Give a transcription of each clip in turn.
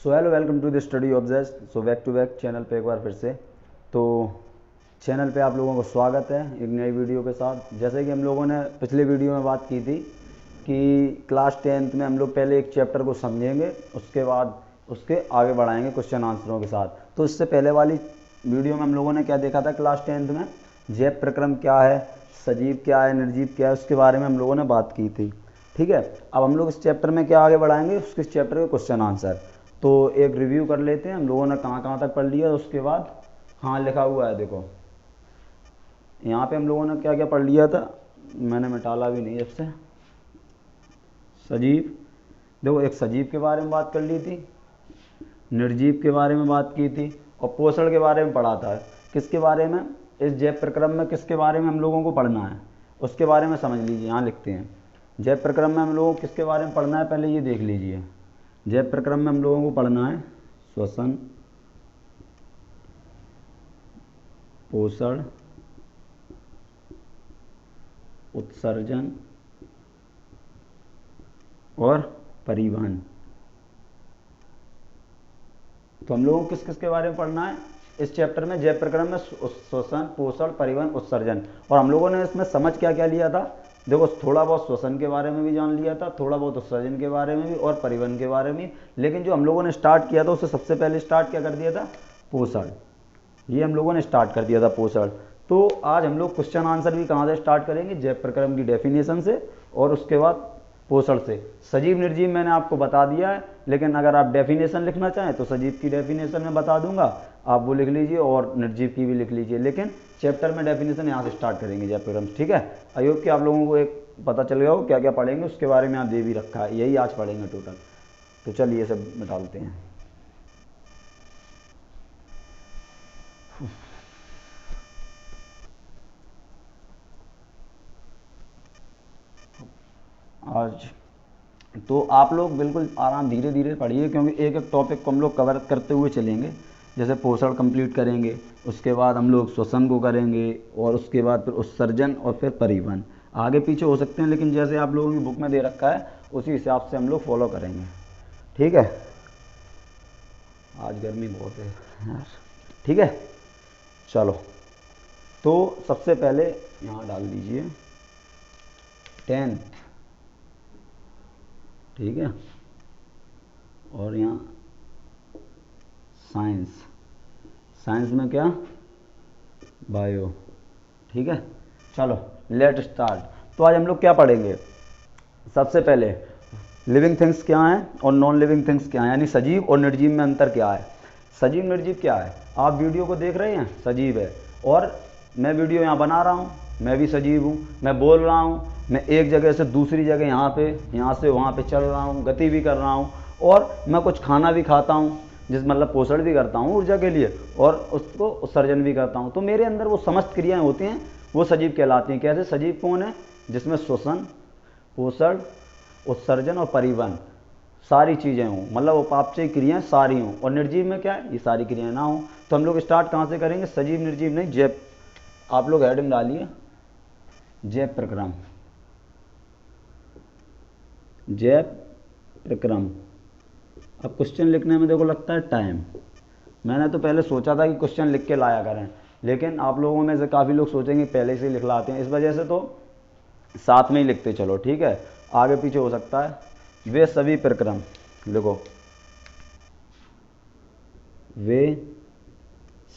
So hello, welcome to the study object. So back to back channel पे एक बार फिर से। तो चैनल पे आप लोगों को स्वागत है एक नई वीडियो के साथ। जैसे कि हम लोगों ने पिछले वीडियो में बात की थी कि क्लास 10th में हम लोग पहले एक चैप्टर को समझेंगे, उसके बाद उसके आगे बढ़ाएंगे क्वेश्चन आंसरों के साथ। तो इससे पहले वाली वीडियो में हम लोगों ने क्या देखा था, क्लास 10th में जैव प्रक्रम क्या है, सजीव क्या है, निर्जीव क्या है, उसके बारे में हम लोगों ने बात की थी। ठीक है, अब हम लोग इस चैप्टर में क्या आगे बढ़ाएंगे, उसके चैप्टर के क्वेश्चन आंसर। तो एक रिव्यू कर लेते हैं हम लोगों ने कहाँ कहाँ तक पढ़ लिया। उसके बाद हाँ लिखा हुआ है, देखो यहाँ पे हम लोगों ने क्या क्या पढ़ लिया था, मैंने मिटाला भी नहीं इससे। सजीव, देखो एक सजीव के बारे में बात कर ली थी, निर्जीव के बारे में बात की थी, और पोषण के बारे में पढ़ा था। किसके बारे में, इस जैव प्रक्रम में किसके बारे में हम लोगों को पढ़ना है, उसके बारे में समझ लीजिए। यहाँ लिखते हैं जैव प्रक्रम में हम लोगों को किसके बारे में पढ़ना है, पहले ये देख लीजिए। जैव प्रक्रम में हम लोगों को पढ़ना है श्वसन, पोषण, उत्सर्जन और परिवहन। तो हम लोगों को किस किस के बारे में पढ़ना है इस चैप्टर में, जैव प्रक्रम में श्वसन, पोषण, परिवहन, उत्सर्जन। और हम लोगों ने इसमें समझ क्या क्या लिया था, देखो थोड़ा बहुत श्वसन के बारे में भी जान लिया था, थोड़ा बहुत उत्सर्जन के बारे में भी और परिवहन के बारे में। लेकिन जो हम लोगों ने स्टार्ट किया था उससे सबसे पहले स्टार्ट क्या कर दिया था, पोषण। ये हम लोगों ने स्टार्ट कर दिया था पोषण। तो आज हम लोग क्वेश्चन आंसर भी कहाँ से स्टार्ट करेंगे, जैव प्रक्रम की डेफिनेशन से और उसके बाद पोषण से। सजीव निर्जीव मैंने आपको बता दिया है, लेकिन अगर आप डेफिनेशन लिखना चाहें तो सजीव की डेफिनेशन में बता दूंगा, आप वो लिख लीजिए और निर्जीव की भी लिख लीजिए। लेकिन चैप्टर में डेफिनेशन यहाँ से स्टार्ट करेंगे जैव प्रक्रम, ठीक है। आई होप कि आप लोगों को एक पता चल गया हो क्या क्या पढ़ेंगे, उसके बारे में आप दे भी रखा है, यही आज पढ़ेंगे टोटल। तो चलिए सब निकालते हैं। आज तो आप लोग बिल्कुल आराम धीरे धीरे पढ़िए, क्योंकि एक एक टॉपिक को हम लोग कवर करते हुए चलेंगे। जैसे पोषण कंप्लीट करेंगे, उसके बाद हम लोग श्वसन को करेंगे, और उसके बाद फिर उत्सर्जन और फिर परिवहन। आगे पीछे हो सकते हैं, लेकिन जैसे आप लोगों की बुक में दे रखा है उसी हिसाब से हम लोग फॉलो करेंगे, ठीक है। आज गर्मी बहुत है यार, ठीक है। चलो, तो सबसे पहले यहाँ डाल दीजिए 10th, ठीक है। और यहाँ साइंस, साइंस में क्या, बायो, ठीक है। चलो लेट स्टार्ट। तो आज हम लोग क्या पढ़ेंगे, सबसे पहले लिविंग थिंग्स क्या हैं और नॉन लिविंग थिंग्स क्या हैं, यानी सजीव और निर्जीव में अंतर क्या है। सजीव निर्जीव क्या है, आप वीडियो को देख रहे हैं सजीव है, और मैं वीडियो यहाँ बना रहा हूँ, मैं भी सजीव हूँ। मैं बोल रहा हूँ, मैं एक जगह से दूसरी जगह यहाँ से वहाँ पे चल रहा हूँ, गति भी कर रहा हूँ, और मैं कुछ खाना भी खाता हूँ, जिस मतलब पोषण भी करता हूँ ऊर्जा के लिए, और उसको उत्सर्जन भी करता हूँ। तो मेरे अंदर वो समस्त क्रियाएँ होती हैं, वो सजीव कहलाती हैं। कैसे, सजीव कौन है, जिसमें श्वसन, पोषण, उत्सर्जन और परिवहन सारी चीज़ें हों, मतलब उपापचय क्रियाएं सारी हों। और निर्जीव में क्या है, ये सारी क्रियाएं ना हों। तो हम लोग स्टार्ट कहाँ से करेंगे, सजीव निर्जीव नहीं, जैव। आप लोग हेडिंग डालिए जैव प्रक्रम, जैव प्रक्रम। अब क्वेश्चन लिखने में देखो लगता है टाइम, मैंने तो पहले सोचा था कि क्वेश्चन लिख के लाया करें, लेकिन आप लोगों में से काफ़ी लोग सोचेंगे पहले से ही लिख लाते हैं, इस वजह से तो साथ में ही लिखते चलो, ठीक है। आगे पीछे हो सकता है। वे सभी प्रक्रम लिखो, वे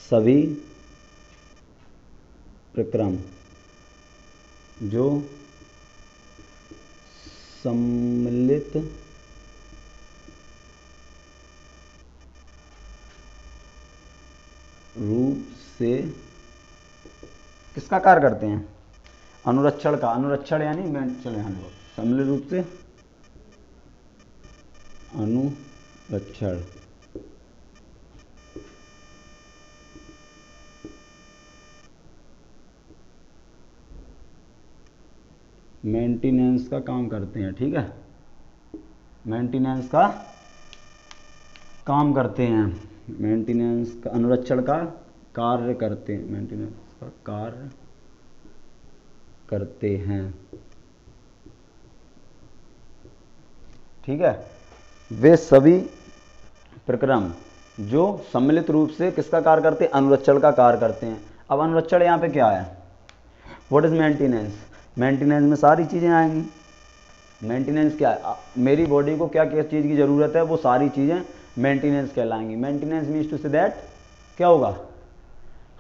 सभी प्रक्रम जो सम्मिलित रूप से किसका कार्य करते हैं, अनुरक्षण का। अनुरक्षण यानी चलो यहाँ देखो, सम्मिलित रूप से अनुरक्षण, मेंटेनेंस का काम करते हैं, ठीक है। मेंटेनेंस का काम करते हैं, मेंटेनेंस का, अनुरक्षण का कार्य करते हैं, मेंटेनेंस का कार्य करते हैं, ठीक है। वे सभी प्रक्रम जो सम्मिलित रूप से किसका कार्य करते हैं, अनुरक्षण का कार्य करते हैं। अब अनुरक्षण यहाँ पे क्या है, व्हाट इज मेंटेनेंस, मेंटेनेंस में सारी चीज़ें आएंगी। मेंटेनेंस क्या है, मेरी बॉडी को क्या क्या चीज़ की ज़रूरत है, वो सारी चीज़ें मेंटेनेंस कहलाएंगी। Maintenance means to say that क्या होगा,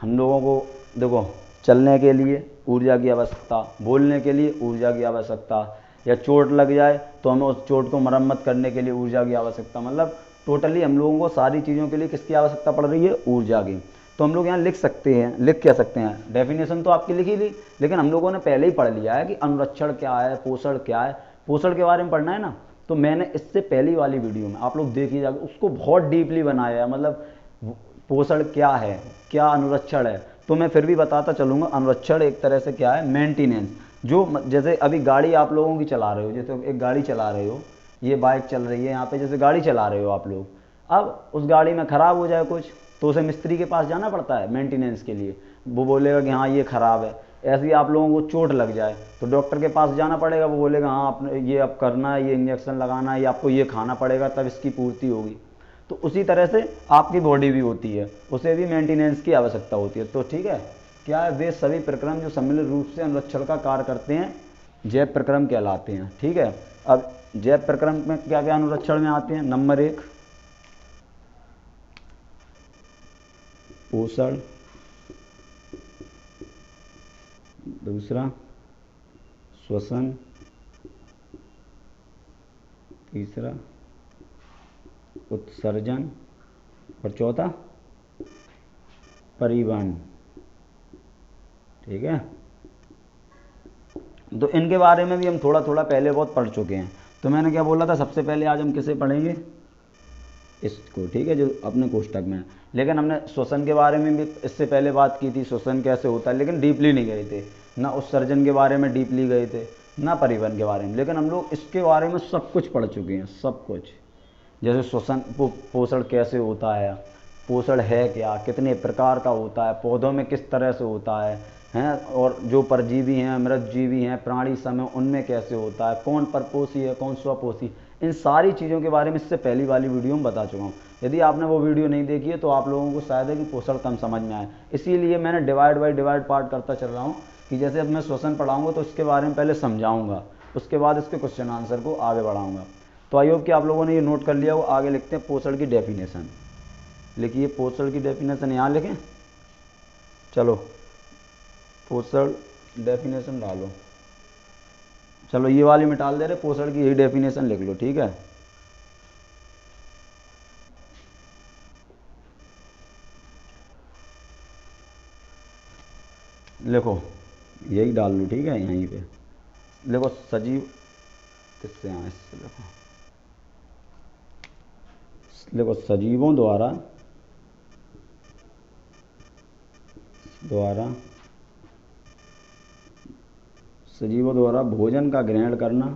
हम लोगों को देखो चलने के लिए ऊर्जा की आवश्यकता, बोलने के लिए ऊर्जा की आवश्यकता, या चोट लग जाए तो हमें उस चोट को मरम्मत करने के लिए ऊर्जा की आवश्यकता, मतलब टोटली हम लोगों को सारी चीज़ों के लिए किसकी आवश्यकता पड़ रही है, ऊर्जा की। तो हम लोग यहाँ लिख सकते हैं, लिख क्या सकते हैं, डेफिनेशन तो आपकी लिखी ली, लेकिन हम लोगों ने पहले ही पढ़ लिया है कि अनुरक्षण क्या है, पोषण क्या है। पोषण के बारे में पढ़ना है ना, तो मैंने इससे पहली वाली वीडियो में आप लोग देखिए जाकर उसको बहुत डीपली बनाया है, मतलब पोषण क्या है, क्या अनुरक्षण है। तो मैं फिर भी बताता चलूँगा, अनुरक्षण एक तरह से क्या है, मेंटेनेंस। जो जैसे अभी गाड़ी आप लोगों की चला रहे हो, जैसे एक गाड़ी चला रहे हो, ये बाइक चल रही है यहाँ पे, जैसे गाड़ी चला रहे हो आप लोग, अब उस गाड़ी में ख़राब हो जाए कुछ, तो उसे मिस्त्री के पास जाना पड़ता है मेंटेनेंस के लिए, वो बोलेगा कि हाँ ये ख़राब है। ऐसे ही आप लोगों को चोट लग जाए तो डॉक्टर के पास जाना पड़ेगा, वो बोलेगा हाँ आपने ये अब करना है, ये इंजेक्शन लगाना है, या आपको ये खाना पड़ेगा तब इसकी पूर्ति होगी। तो उसी तरह से आपकी बॉडी भी होती है, उसे भी मेंटेनेंस की आवश्यकता होती है। तो ठीक है, क्या है, वे सभी प्रक्रम जो सम्मिलित रूप से अनुरक्षण का कार्य करते हैं जैव प्रक्रम कहलाते हैं। ठीक है, अब जैव प्रक्रम में क्या क्या अनुरक्षण में आते हैं, नंबर 1 पोषण, दूसरा श्वसन, तीसरा उत्सर्जन, और चौथा परिवहन। ठीक है, तो इनके बारे में भी हम थोड़ा थोड़ा पहले बहुत पढ़ चुके हैं। तो मैंने क्या बोला था, सबसे पहले आज हम किसे पढ़ेंगे, इसको, ठीक है, जो अपने कोष्टक में है। लेकिन हमने श्वसन के बारे में भी इससे पहले बात की थी, श्वसन कैसे होता है, लेकिन डीपली नहीं गए थे, ना उत्सर्जन के बारे में डीपली गए थे, ना परिवहन के बारे में। लेकिन हम लोग इसके बारे में सब कुछ पढ़ चुके हैं, सब कुछ। जैसे श्वसन पोषण कैसे होता है, पोषण है क्या, कितने प्रकार का होता है, पौधों में किस तरह से होता है, हैं, और जो परजीवी हैं, मृतजीवी हैं, प्राणी समय, उनमें कैसे होता है, कौन परपोषी है, कौन स्वपोषी, इन सारी चीज़ों के बारे में इससे पहली वाली वीडियो में बता चुका हूँ। यदि आपने वो वीडियो नहीं देखी है तो आप लोगों को शायद है कि पोषण कम समझ में आए, इसीलिए मैंने डिवाइड बाई डिवाइड पार्ट करता चल रहा हूँ कि जैसे अब मैं श्वसन पढ़ाऊँगा तो इसके बारे में पहले समझाऊँगा, उसके बाद इसके क्वेश्चन आंसर को आगे बढ़ाऊँगा। तो आई होप कि आप लोगों ने ये नोट कर लिया हो। आगे लिखते हैं पोषण की डेफिनेशन, लिखिए पोषण की डेफिनेशन, यहाँ लिखें, चलो पोषण डेफिनेशन डालो, चलो ये वाली मिटाल दे रहे, पोषण की यही डेफिनेशन लिख लो। ठीक है, लिखो, यही डाल लो। ठीक है, यहीं पे लिखो, सजीव, किससे यहाँ, इससे लिखो, लिखो सजीवों द्वारा सजीवों द्वारा भोजन का ग्रहण करना।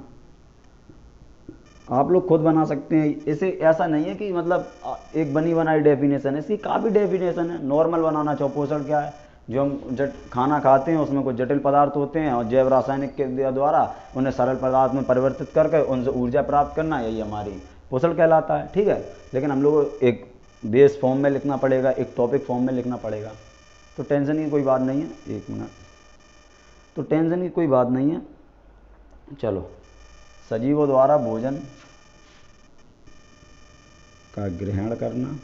आप लोग खुद बना सकते हैं इसे, ऐसा नहीं है कि मतलब एक बनी बनाई डेफिनेशन है, इसकी काफ़ी डेफिनेशन है। नॉर्मल बनाना चाहो, पोषण क्या है, जो हम खाना खाते हैं उसमें कुछ जटिल पदार्थ होते हैं और जैव रासायनिक के द्वारा उन्हें सरल पदार्थ में परिवर्तित करके उनसे ऊर्जा प्राप्त करना, यही हमारी पोषण कहलाता है। ठीक है, लेकिन हम लोग को एक बेस फॉर्म में लिखना पड़ेगा, एक टॉपिक फॉर्म में लिखना पड़ेगा, तो टेंशन की कोई बात नहीं है। एक मिनट, तो टेंशन की कोई बात नहीं है। चलो, सजीवों द्वारा भोजन का ग्रहण करना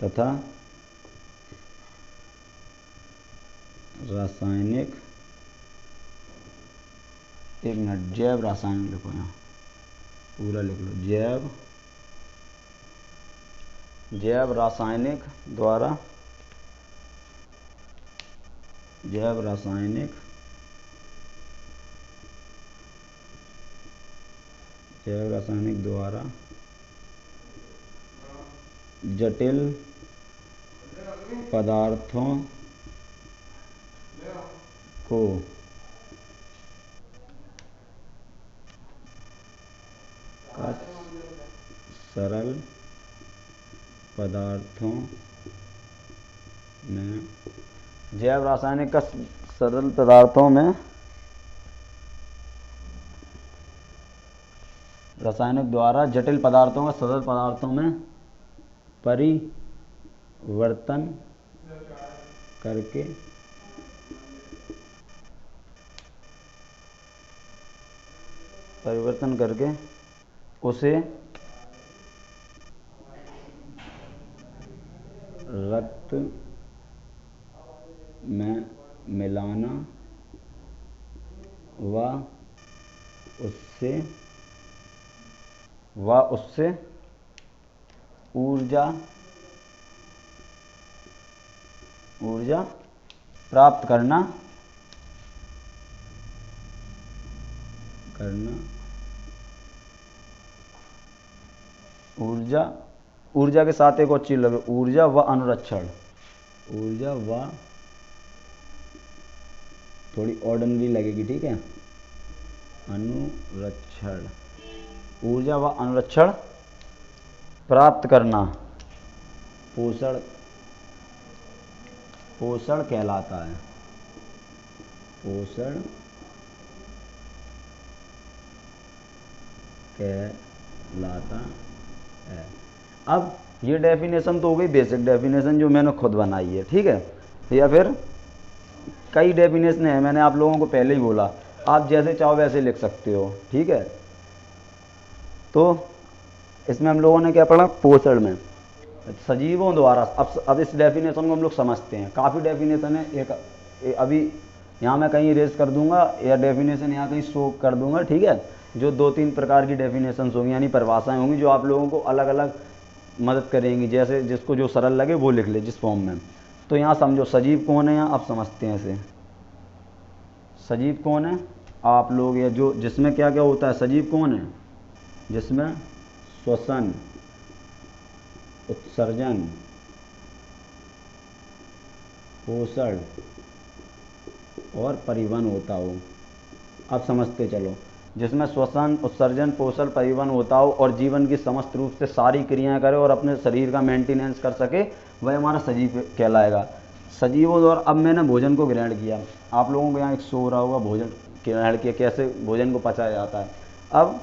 तथा रासायनिक, एक मिनट, जैव रासायनिक लिखो, यहाँ पूरा लिख लो, जैव रासायनिक द्वारा, जैव रासायनिक द्वारा जटिल पदार्थों को सरल पदार्थों में, जैव रासायनिक का सरल पदार्थों में रासायनिक द्वारा जटिल पदार्थों का सरल पदार्थों में परिवर्तन करके उसे रक्त में मिलाना व उससे ऊर्जा प्राप्त करना ऊर्जा के साथ एक और चीज लगे, ऊर्जा व अनुरक्षण। थोड़ी ऑर्डिनरी लगेगी, ठीक है। अनुरक्षण, ऊर्जा व अनुरक्षण प्राप्त करना पोषण कहलाता है। अब ये डेफिनेशन तो हो गई बेसिक डेफिनेशन जो मैंने खुद बनाई है, ठीक है। या फिर कई डेफिनेशन है, मैंने आप लोगों को पहले ही बोला, आप जैसे चाहो वैसे लिख सकते हो, ठीक है। तो इसमें हम लोगों ने क्या पढ़ा, पोषण में सजीवों द्वारा। अब इस डेफिनेशन को हम लोग समझते हैं। काफ़ी डेफिनेशन है, एक अभी यहाँ मैं कहीं इरेज कर दूंगा या डेफिनेशन यहाँ कहीं शो कर दूंगा, ठीक है। जो 2-3 प्रकार की डेफिनेशंस होंगी, यानी परिभाषाएं होंगी, जो आप लोगों को अलग अलग मदद करेंगी। जैसे जिसको जो सरल लगे वो लिख ले, जिस फॉर्म में। तो यहाँ समझो सजीव कौन है, यहाँ आप समझते हैं इसे। सजीव कौन है, आप लोग, या जो जिसमें क्या क्या होता है। सजीव कौन है, जिसमें श्वसन, उत्सर्जन, पोषण और परिवहन होता हो। अब समझते चलो, जिसमें श्वसन, उत्सर्जन, पोषण, परिवहन होता हो और जीवन की समस्त रूप से सारी क्रियाएं करे और अपने शरीर का मेंटेनेंस कर सके, वह हमारा सजीव कहलाएगा। सजीवों द्वारा, अब मैंने भोजन को ग्रहण किया, आप लोगों को यहाँ एक शो हो रहा होगा, भोजन ग्रहण किया, कैसे भोजन को पचाया जाता है। अब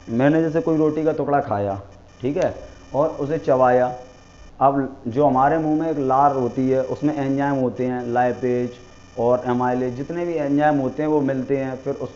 मैंने जैसे कोई रोटी का टुकड़ा खाया, ठीक है, और उसे चबाया। अब जो हमारे मुंह में एक लार होती है, उसमें एंजाइम होते हैं, लाइपेज और एमाइलेज, जितने भी एंजाइम होते हैं वो मिलते हैं, फिर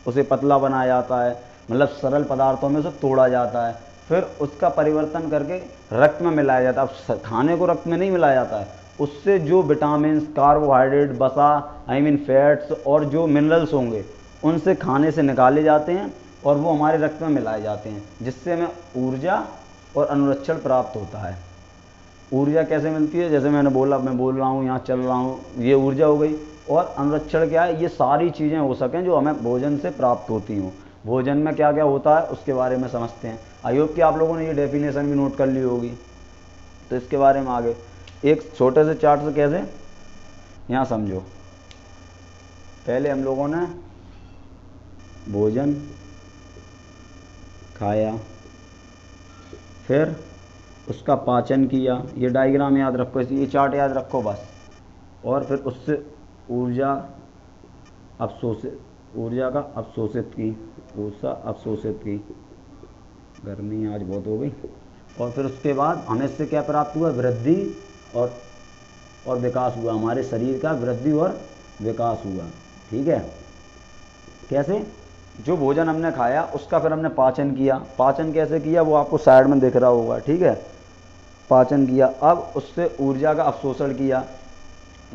उसे पतला बनाया जाता है, मतलब सरल पदार्थों में उसे तोड़ा जाता है, फिर उसका परिवर्तन करके रक्त में मिलाया जाता है। अब खाने को रक्त में नहीं मिलाया जाता है, उससे जो विटामिन, कार्बोहाइड्रेट, वसा, फैट्स और जो मिनरल्स होंगे उनसे खाने से निकाले जाते हैं और वो हमारे रक्त में मिलाए जाते हैं, जिससे हमें ऊर्जा और अनुरक्षण प्राप्त होता है। ऊर्जा कैसे मिलती है, जैसे मैंने बोला, मैं बोल रहा हूँ, यहाँ चल रहा हूँ, ये ऊर्जा हो गई। और अनुरक्षण क्या है, ये सारी चीज़ें हो सकें जो हमें भोजन से प्राप्त होती हों। भोजन में क्या क्या होता है उसके बारे में समझते हैं। आई होप कि आप लोगों ने ये डेफिनेशन भी नोट कर ली होगी। तो इसके बारे में आगे एक छोटे से चार्ट से कैसे, यहाँ समझो। पहले हम लोगों ने भोजन खाया, फिर उसका पाचन किया, ये डायग्राम याद रखो, ये चार्ट याद रखो बस। और फिर उससे ऊर्जा का अवशोषित की, गर्मी आज बहुत हो गई। और फिर उसके बाद हमें इससे क्या प्राप्त हुआ, वृद्धि और विकास हुआ, हमारे शरीर का वृद्धि और विकास हुआ, ठीक है। कैसे, जो भोजन हमने खाया उसका फिर हमने पाचन किया। पाचन कैसे किया वो आपको साइड में दिख रहा होगा, ठीक है। पाचन किया, अब उससे ऊर्जा का अवशोषण किया,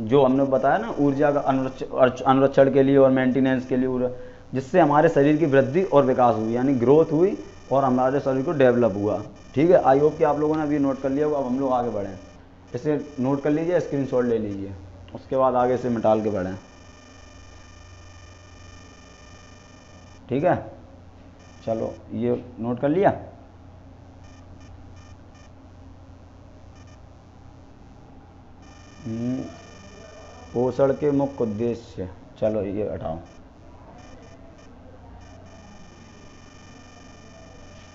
जो हमने बताया ना, ऊर्जा का अनुरक्षण के लिए और मेंटेनेंस के लिए, जिससे हमारे शरीर की वृद्धि और विकास हुई, यानी ग्रोथ हुई और हमारे शरीर को डेवलप हुआ, ठीक है। आई होप कि आप लोगों ने अभी नोट कर लिया होगा। अब हम लोग आगे बढ़ें, इसे नोट कर लीजिए, स्क्रीनशॉट ले लीजिए, उसके बाद आगे से मिटाल के बढ़ें, ठीक है। चलो ये नोट कर लिया। पोषण के मुख्य उद्देश्य, चलो ये हटाओ।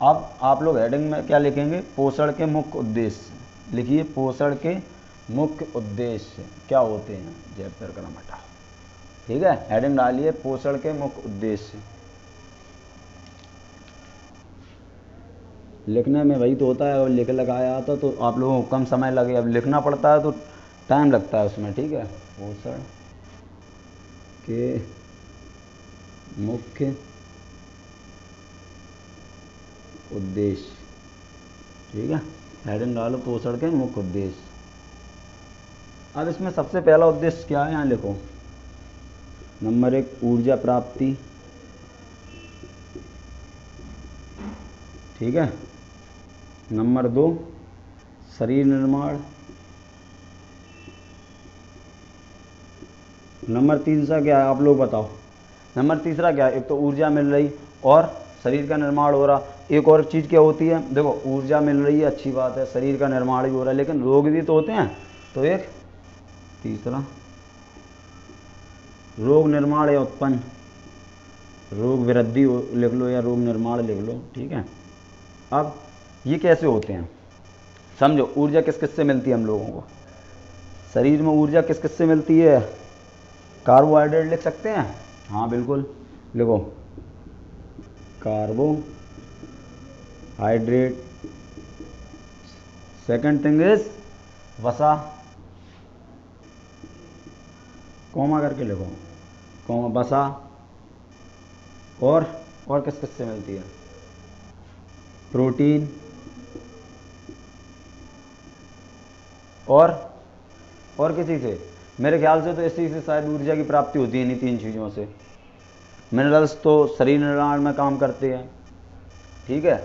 अब आप लोग हेडिंग में क्या लिखेंगे, पोषण के मुख्य उद्देश्य लिखिए। पोषण के मुख्य उद्देश्य क्या होते हैं, जयपुर का नाम हटाओ, ठीक है। हेडिंग डालिए पोषण के मुख्य उद्देश्य। लिखने में वही तो होता है, और लिख लगाया था तो आप लोगों को कम समय लगे, अब लिखना पड़ता है तो टाइम लगता है उसमें, ठीक है। पोषण के मुख्य उद्देश्य, ठीक है, हेडिंग डालो पोषण के मुख्य उद्देश्य। अब इसमें सबसे पहला उद्देश्य क्या है, यहाँ लिखो, नंबर 1 ऊर्जा प्राप्ति, ठीक है। नंबर 2 शरीर निर्माण। नंबर 3 क्या है आप लोग बताओ। नंबर 3 क्या है, एक तो ऊर्जा मिल रही और शरीर का निर्माण हो रहा। एक और चीज़ क्या होती है, देखो ऊर्जा मिल रही है अच्छी बात है, शरीर का निर्माण भी हो रहा है, लेकिन रोग भी तो होते हैं। तो एक तीसरा रोग निर्माण या उत्पन्न, रोग वृद्धि लिख लो या रोग निर्माण लिख लो, ठीक है। अब ये कैसे होते हैं समझो। ऊर्जा किस किस से मिलती है हम लोगों को, शरीर में ऊर्जा किस किस से मिलती है। कार्बोहाइड्रेट लिख सकते हैं, हाँ बिल्कुल लिखो, कार्बोहाइड्रेट। सेकंड थिंग इज वसा, कॉमा करके लिखो, कॉमा वसा। और किस किस से मिलती है, प्रोटीन और किसी से, मेरे ख्याल से तो इसी से शायद ऊर्जा की प्राप्ति होती है, इन्हीं 3 चीज़ों से। मिनरल्स तो शरीर निर्माण में काम करते हैं, ठीक है।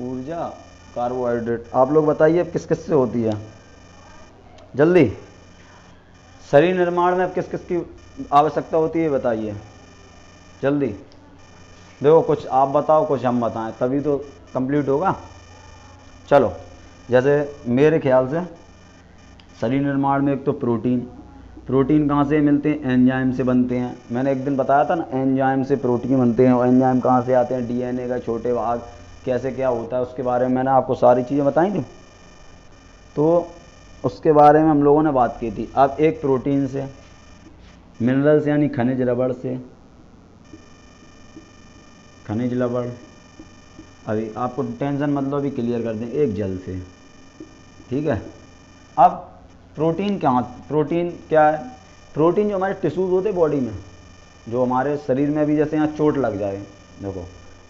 ऊर्जा, कार्बोहाइड्रेट, आप लोग बताइए किस किस से होती है जल्दी। शरीर निर्माण में किस किस की आवश्यकता होती है बताइए जल्दी। देखो कुछ आप बताओ कुछ हम बताएं, तभी तो कंप्लीट होगा। चलो, जैसे मेरे ख्याल से शरीर निर्माण में एक तो प्रोटीन कहाँ से मिलते हैं, एंजाइम से बनते हैं। मैंने एक दिन बताया था ना, एंजाइम से प्रोटीन बनते हैं। और एंजाइम कहाँ से आते हैं, डीएनए का छोटे भाग, कैसे क्या होता है उसके बारे में मैंने आपको सारी चीज़ें बताई थी, तो उसके बारे में हम लोगों ने बात की थी। अब एक प्रोटीन से, मिनरल्स यानी खनिज लवण से, खनिज लवण, अभी आपको टेंशन मतलब अभी क्लियर कर दें, एक जल से, ठीक है। अब प्रोटीन क्या है, प्रोटीन जो हमारे टिश्यूज़ होते बॉडी में, जो हमारे शरीर में भी, जैसे यहाँ चोट लग जाए, देखो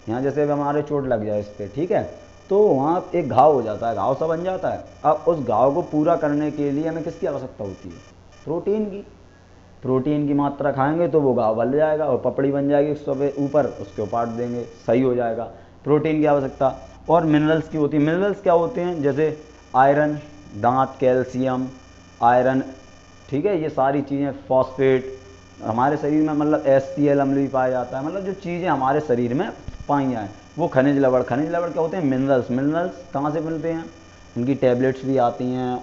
यहाँ जैसे भी हमारे चोट लग जाए इस पर, ठीक है, तो वहाँ एक घाव हो जाता है, घाव सा बन जाता है। अब उस घाव को पूरा करने के लिए हमें किसकी आवश्यकता होती है, प्रोटीन की मात्रा खाएंगे तो वो घाव बन जाएगा और पपड़ी बन जाएगी उसके ऊपर, उसके पाट देंगे, सही हो जाएगा। प्रोटीन की आवश्यकता। और मिनरल्स की होती है। मिनरल्स क्या होते हैं, जैसे आयरन, दांत, कैल्शियम, आयरन, ठीक है, ये सारी चीज़ें, फॉस्फेट, हमारे शरीर में मतलब HCl अम्ल भी पाया जाता है। मतलब जो चीज़ें हमारे शरीर में पाई जाएँ वो खनिज लवण क्या होते हैं, मिनरल्स कहाँ से मिलते हैं, इनकी टैबलेट्स भी आती हैं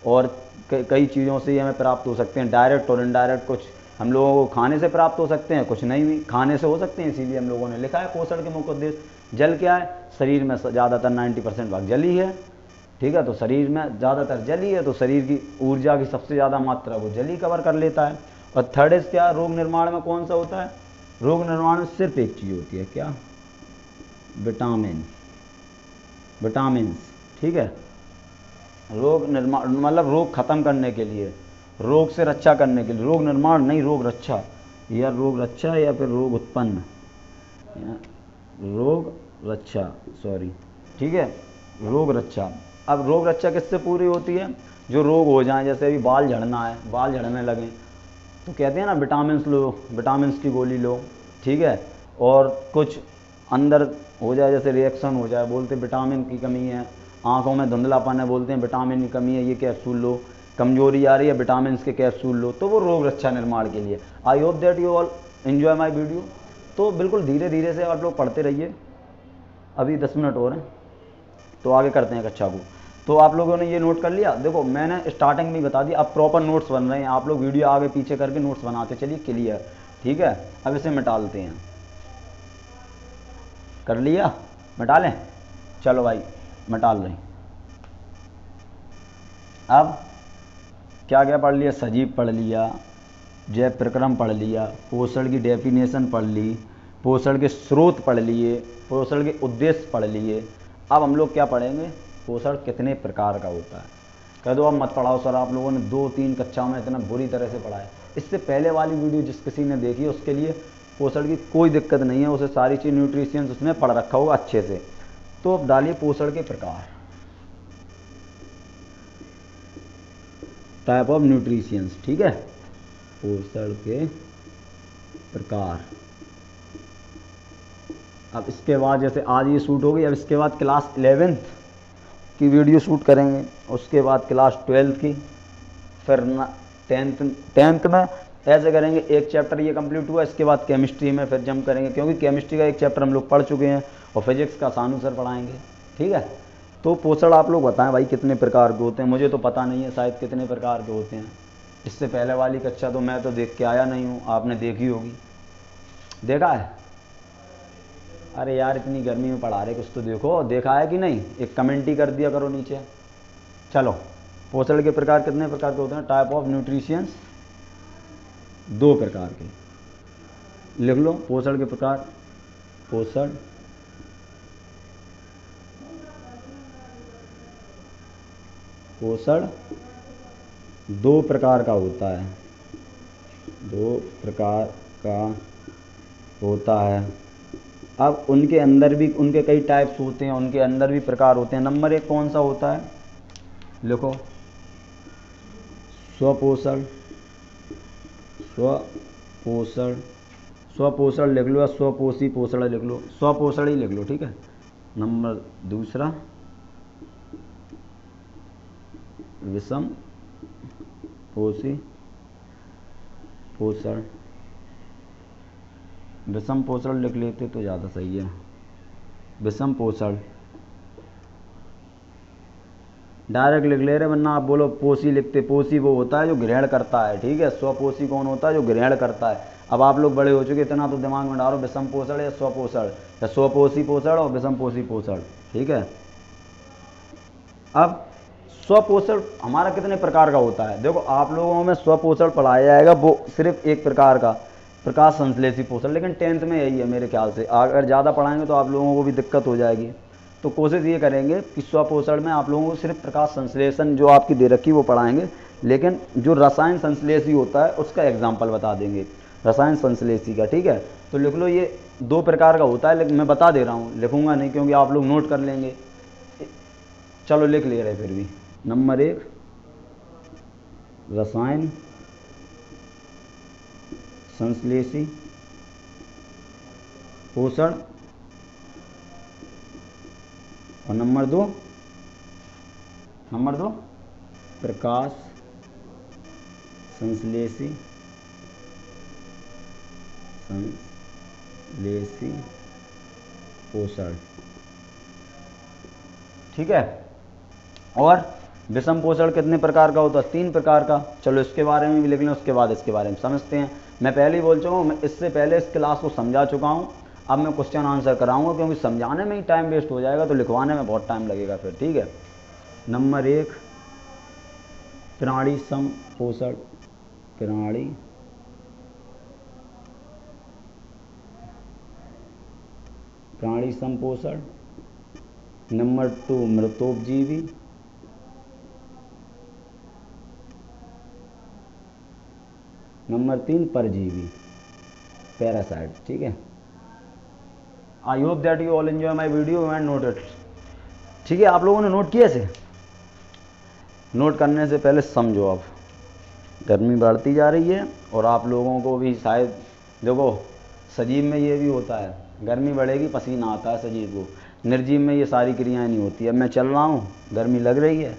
और कई चीज़ों से हमें प्राप्त हो सकते हैं, डायरेक्ट और इनडायरेक्ट। कुछ हम लोगों को खाने से प्राप्त हो सकते हैं, कुछ नहीं भी खाने से हो सकते हैं, इसीलिए हम लोगों ने लिखा है पोषण के मुख्य उद्देश्य। जल क्या है, शरीर में ज़्यादातर 90% भाग जल ही है, ठीक है, तो शरीर में ज़्यादातर जल ही है, तो शरीर की ऊर्जा की सबसे ज़्यादा मात्रा वो जल ही कवर कर लेता है। और थर्ड इज क्या, रोग निर्माण में कौन सा होता है, रोग निर्माण में सिर्फ एक चीज़ होती है, क्या, विटामिन्स, ठीक है। रोग निर्माण मतलब रोग खत्म करने के लिए, रोग से रक्षा करने के लिए, रोग निर्माण नहीं, रोग रक्षा, या रोग रक्षा या फिर रोग उत्पन्न, रोग रक्षा, सॉरी, ठीक है, रोग रक्षा। अब रोग रक्षा किससे पूरी होती है, जो रोग हो जाए, जैसे अभी बाल झड़ना है, बाल झड़ने लगे तो कहते हैं ना विटामिन्स लो, विटामिन्स की गोली लो, ठीक है। और कुछ अंदर हो जाए, जैसे रिएक्शन हो जाए, बोलते विटामिन की कमी है, आंखों में धुंधलापन है, बोलते हैं विटामिन की कमी है, ये कैप्सूल लो, कमजोरी आ रही है, विटामिन के कैप्सूल लो, तो वो रोग रक्षा निर्माण के लिए। I hope that you all enjoy my video. तो बिल्कुल धीरे धीरे से आप लोग पढ़ते रहिए, अभी 10 मिनट और हैं तो आगे करते हैं कक्षा को। तो आप लोगों ने ये नोट कर लिया, देखो मैंने स्टार्टिंग में बता दिया, अब प्रॉपर नोट्स बन रहे हैं, आप लोग वीडियो आगे पीछे करके नोट्स बनाते चलिए, क्लियर, ठीक है। अब इसे मिटा लेते हैं, कर लिया, मिटा लें, चलो भाई मिटा लें। अब क्या क्या पढ़ लिया, सजीव पढ़ लिया, जैव प्रक्रम पढ़ लिया, पोषण की डेफिनेशन पढ़ ली, पोषण के स्रोत पढ़ लिए, पोषण के उद्देश्य पढ़ लिए। अब हम लोग क्या पढ़ेंगे, पोषण कितने प्रकार का होता है। कह दो अब मत पढ़ाओ सर, आप लोगों ने 2-3 कक्षा में इतना बुरी तरह से पढ़ा है। इससे पहले वाली वीडियो जिस किसी ने देखी उसके लिए पोषण की कोई दिक्कत नहीं है, उसे सारी चीज़ न्यूट्रिशियंस उसमें पढ़ रखा होगा अच्छे से। तो अब डालिए पोषण के प्रकार, टाइप ऑफ न्यूट्रिशियंस, ठीक है, पोषण के प्रकार। अब इसके बाद जैसे आज ये शूट हो गई, अब इसके बाद क्लास 11th की वीडियो शूट करेंगे, उसके बाद क्लास 12th की, फिर 10th में ऐसे करेंगे। एक चैप्टर ये कंप्लीट हुआ, इसके बाद केमिस्ट्री में फिर जंप करेंगे, क्योंकि केमिस्ट्री का एक चैप्टर हम लोग पढ़ चुके हैं, और फिजिक्स का सानू सर पढ़ाएंगे, ठीक है। तो पोषण आप लोग बताएं भाई कितने प्रकार के होते हैं, मुझे तो पता नहीं है शायद कितने प्रकार के होते हैं। इससे पहले वाली कक्षा तो मैं तो देख के आया नहीं हूँ, आपने देखी होगी, देखा है? अरे यार इतनी गर्मी में पढ़ा रहे, कुछ तो देखो, देखा है कि नहीं, एक कमेंट ही कर दिया करो नीचे। चलो, पोषण के प्रकार कितने प्रकार के होते हैं, टाइप ऑफ न्यूट्रिशियंस 2 प्रकार के, लिख लो पोषण के प्रकार। पोषण 2 प्रकार का होता है, 2 प्रकार का होता है। अब उनके अंदर भी उनके कई टाइप्स होते हैं, उनके अंदर भी प्रकार होते हैं। नंबर 1 कौन सा होता है, लिखो, स्वपोषण। स्वपोषण लिख लो, या स्वपोषी पोषण लिख लो, स्वपोषण ही लिख लो, ठीक है। नंबर 2 विषम पोषी पोषण। विषम पोषण लिख लेते तो ज़्यादा सही है। विषम पोषण डायरेक्ट लिख ले रहे, वरना आप बोलो पोषी लिखते। पोषी वो होता है जो ग्रहण करता है, ठीक है। स्वपोषी कौन होता है, जो ग्रहण करता है। अब आप लोग बड़े हो चुके, इतना तो दिमाग में डालो, विषम पोषण या स्वपोषण, या स्वपोषी पोषण और विषम पोषी पोषण, ठीक है। अब स्वपोषण हमारा कितने प्रकार का होता है, देखो आप लोगों में स्वपोषण पढ़ाया जाएगा, वो सिर्फ एक प्रकार का, प्रकाश संश्लेषी पोषण, लेकिन 10th में यही है मेरे ख्याल से। अगर ज़्यादा पढ़ाएंगे तो आप लोगों को भी दिक्कत हो जाएगी, तो कोशिश ये करेंगे कि स्वपोषण में आप लोगों को सिर्फ प्रकाश संश्लेषण जो आपकी दे रखी वो पढ़ाएंगे, लेकिन जो रसायन संश्लेषी होता है उसका एग्जाम्पल बता देंगे, रसायन संश्लेषी का, ठीक है। तो लिख लो ये 2 प्रकार का होता है, लेकिन मैं बता दे रहा हूँ, लिखूंगा नहीं क्योंकि आप लोग नोट कर लेंगे। चलो लिख ले रहे फिर भी। नंबर 1 रसायन संश्लेषी पोषण, और नंबर 2 प्रकाश संश्लेषी पोषण, ठीक है। और विषम पोषण कितने प्रकार का होता है, 3 प्रकार का। चलो इसके बारे में भी लिख लें, उसके बाद इसके बारे में समझते हैं। मैं पहले ही बोल चुका हूँ, मैं इससे पहले इस क्लास को समझा चुका हूँ, अब मैं क्वेश्चन आंसर कराऊंगा, क्योंकि समझाने में ही टाइम वेस्ट हो जाएगा तो लिखवाने में बहुत टाइम लगेगा फिर, ठीक है। नंबर 1 प्राणी सम पोषण, प्राणी सम पोषण। नंबर 2 मृतोपजीवी, नंबर 3 परजीवी, पैरासाइट, ठीक है। I hope that you all enjoy my video and note it, ठीक है। आप लोगों ने नोट किया से? नोट करने से पहले समझो, अब गर्मी बढ़ती जा रही है और आप लोगों को भी शायद, देखो सजीव में ये भी होता है, गर्मी बढ़ेगी पसीना आता है सजीव को, निर्जीव में ये सारी क्रियाएं नहीं होती। अब मैं चल रहा हूँ, गर्मी लग रही है,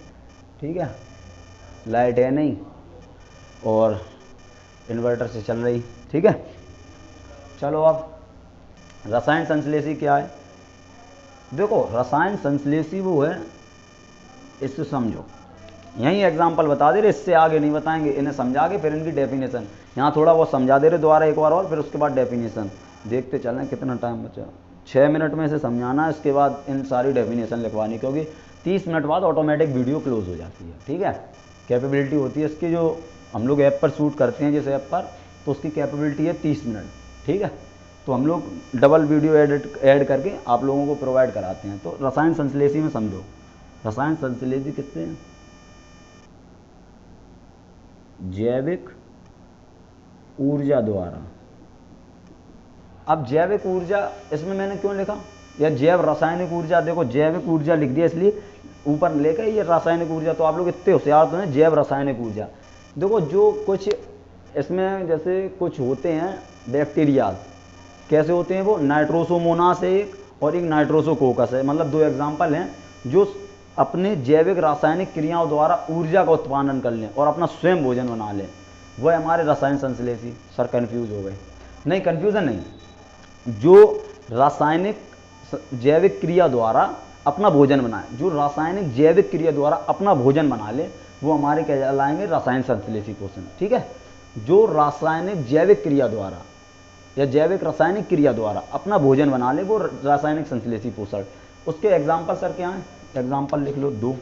ठीक है, लाइट है नहीं और इन्वर्टर से चल रही, ठीक है। चलो अब रसायन संश्लेषी क्या है, देखो रसायन संश्लेषी वो है, इससे समझो, यही एग्जाम्पल बता दे रहे, इससे आगे नहीं बताएंगे, इन्हें समझा के फिर इनकी डेफिनेशन, यहाँ थोड़ा बहुत समझा दे रहे दोबारा एक बार और, फिर उसके बाद डेफिनेशन देखते चलें कितना टाइम बचा। 6 मिनट में से समझाना है, इसके बाद इन सारी डेफिनेशन लिखवानी, क्योंकि 30 मिनट बाद ऑटोमेटिक वीडियो क्लोज हो जाती है, ठीक है। कैपेबिलिटी होती है इसकी, जो हम लोग ऐप पर शूट करते हैं जिस ऐप पर, तो उसकी कैपेबिलिटी है 30 मिनट, ठीक है। तो हम लोग डबल वीडियो ऐड करके आप लोगों को प्रोवाइड कराते हैं। तो रसायन संश्लेषी में समझो, रसायन संश्लेषी किससे है? जैविक ऊर्जा द्वारा। अब जैविक ऊर्जा इसमें मैंने क्यों लिखा, या जैव रासायनिक ऊर्जा, देखो जैविक ऊर्जा लिख दिया इसलिए ऊपर लेकर ये रासायनिक ऊर्जा, तो आप लोग इतने होशियार तो हैं। जैव रासायनिक ऊर्जा, देखो जो कुछ इसमें जैसे कुछ होते हैं बैक्टीरियाज, कैसे होते हैं वो, नाइट्रोसोमोनास है एक और एक नाइट्रोसोकोकस है, मतलब दो एग्जाम्पल हैं जो अपने जैविक रासायनिक क्रियाओं द्वारा ऊर्जा का उत्पादन कर लें और अपना स्वयं भोजन बना लें, वह हमारे रसायन संश्लेषी। सर कंफ्यूज हो गए? नहीं, कंफ्यूजन नहीं, जो रासायनिक जैविक क्रिया द्वारा अपना भोजन बनाए, जो रासायनिक जैविक क्रिया द्वारा अपना भोजन बना ले, वो हमारे क्या कहलाएंगे? रसायन संश्लेषी पोषण। ठीक है, जो रासायनिक जैविक क्रिया द्वारा या जैविक रासायनिक क्रिया द्वारा अपना भोजन बना ले, वो रासायनिक संश्लेषी पोषण। उसके एग्जाम्पल सर क्या हैं? एग्जाम्पल लिख लो दो,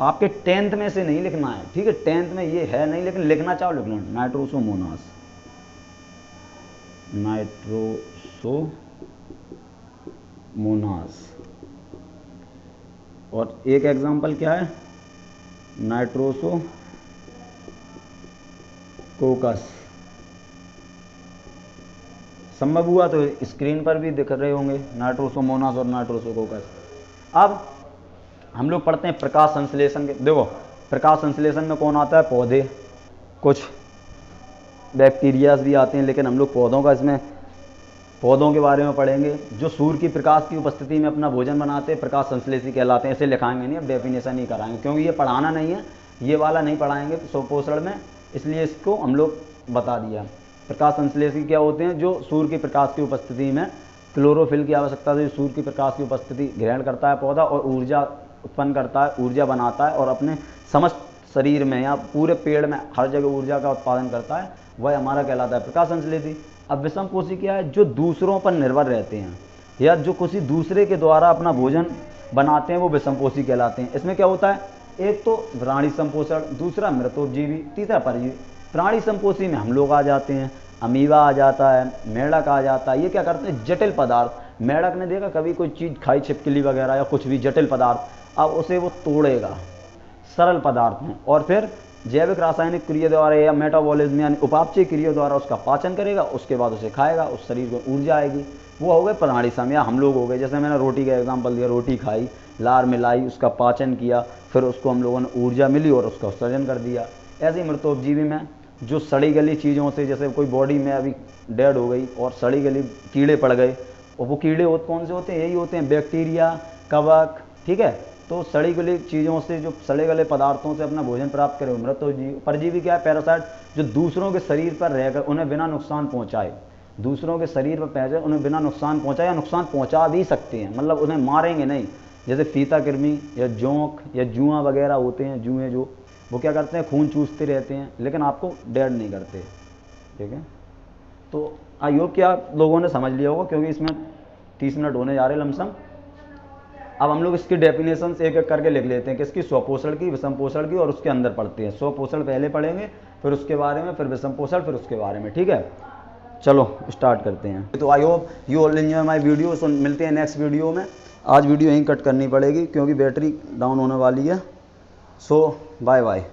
आपके 10th में से नहीं लिखना है, ठीक है, 10th में ये है नहीं, लेकिन लिखना चाहो लिख लो। नाइट्रोसोमोनास, नाइट्रोसोमोनास, और एक एग्जाम्पल क्या है? नाइट्रोसोकोकस। संभव हुआ तो स्क्रीन पर भी दिख रहे होंगे नाइट्रोसोमोनास और नाइट्रोसोकोकस। अब हम लोग पढ़ते हैं प्रकाश संश्लेषण के। देखो प्रकाश संश्लेषण में कौन आता है? पौधे, कुछ बैक्टीरियाज भी आते हैं, लेकिन हम लोग पौधों का इसमें पौधों के बारे में पढ़ेंगे। जो सूर्य की प्रकाश की उपस्थिति में अपना भोजन बनाते हैं, प्रकाश संश्लेषी कहलाते हैं। इसे लिखाएंगे नहीं, अब डेफिनेशन नहीं कराएंगे, क्योंकि ये पढ़ाना नहीं है, ये वाला नहीं पढ़ाएंगे पोषण में, इसलिए इसको हम लोग बता दिया। प्रकाश संश्लेषी क्या होते हैं? जो सूर्य की प्रकाश की उपस्थिति में क्लोरोफिल की आवश्यकता से सूर्य की प्रकाश की उपस्थिति ग्रहण करता है पौधा, और ऊर्जा उत्पन्न करता है, ऊर्जा बनाता है, और अपने समस्त शरीर में या पूरे पेड़ में हर जगह ऊर्जा का उत्पादन करता है, वह हमारा कहलाता है प्रकाश संश्लेषी। अब विषमपोषी क्या है? जो दूसरों पर निर्भर रहते हैं या जो किसी दूसरे के द्वारा अपना भोजन बनाते हैं, वो विषमपोषी कहलाते हैं। इसमें क्या होता है? एक तो प्राणी संपोषण, दूसरा मृतोपजीवी, तीसरा परजीवी। प्राणी संपोषी में हम लोग आ जाते हैं, अमीबा आ जाता है, मेढक आ जाता है। ये क्या करते हैं? जटिल पदार्थ। मेढक ने देखा कभी कोई चीज़ खाई, छिपकली वगैरह या कुछ भी जटिल पदार्थ, अब उसे वो तोड़ेगा सरल पदार्थ में, और फिर जैविक रासायनिक क्रिया द्वारा या मेटाबॉलिज्म यानी उपापचय क्रिया द्वारा उसका पाचन करेगा, उसके बाद उसे खाएगा, उस शरीर को ऊर्जा आएगी। वो हो गए प्राणी सम, या हम लोग हो गए, जैसे मैंने रोटी का एग्जाम्पल दिया, रोटी खाई, लार मिलाई, उसका पाचन किया, फिर उसको हम लोगों ने ऊर्जा मिली और उसका उत्सर्जन कर दिया। ऐसे ही मृतोपजीवी में जो सड़ी गली चीज़ों से, जैसे कोई बॉडी में अभी डेड हो गई और सड़ी गली कीड़े पड़ गए, और वो कीड़े कौन से होते हैं? यही होते हैं बैक्टीरिया, कवक, ठीक है। तो सड़ी गली चीज़ों से, जो सड़े गले पदार्थों से अपना भोजन प्राप्त करे मृतोपजीवी। परजीवी क्या है? पैरासाइट, जो दूसरों के शरीर पर रहकर उन्हें बिना नुकसान पहुँचाए, दूसरों के शरीर पर पहुँचे उन्हें बिना नुकसान पहुँचाए, या नुकसान पहुँचा भी सकते हैं, मतलब उन्हें मारेंगे नहीं। जैसे फीता कृमि या जोंक या जुआ वगैरह होते हैं, जुएँ जो, वो क्या करते हैं? खून चूसते रहते हैं, लेकिन आपको डेड नहीं करते, ठीक है। तो आई होप कि आप लोगों ने समझ लिया होगा, क्योंकि इसमें 30 मिनट होने जा रहे लमसम। अब हम लोग इसकी डेफिनेशन एक एक करके लिख लेते हैं, किसकी? स्वपोषण की, विषमपोषण की, और उसके अंदर पढ़ते हैं। स्वपोषण पहले पढ़ेंगे, फिर उसके बारे में, फिर विषमपोषण, फिर उसके बारे में, ठीक है। चलो स्टार्ट करते हैं। तो I hope you all enjoy my video. So मिलते हैं नेक्स्ट वीडियो में। आज वीडियो यहीं कट करनी पड़ेगी क्योंकि बैटरी डाउन होने वाली है। सो बाय बाय।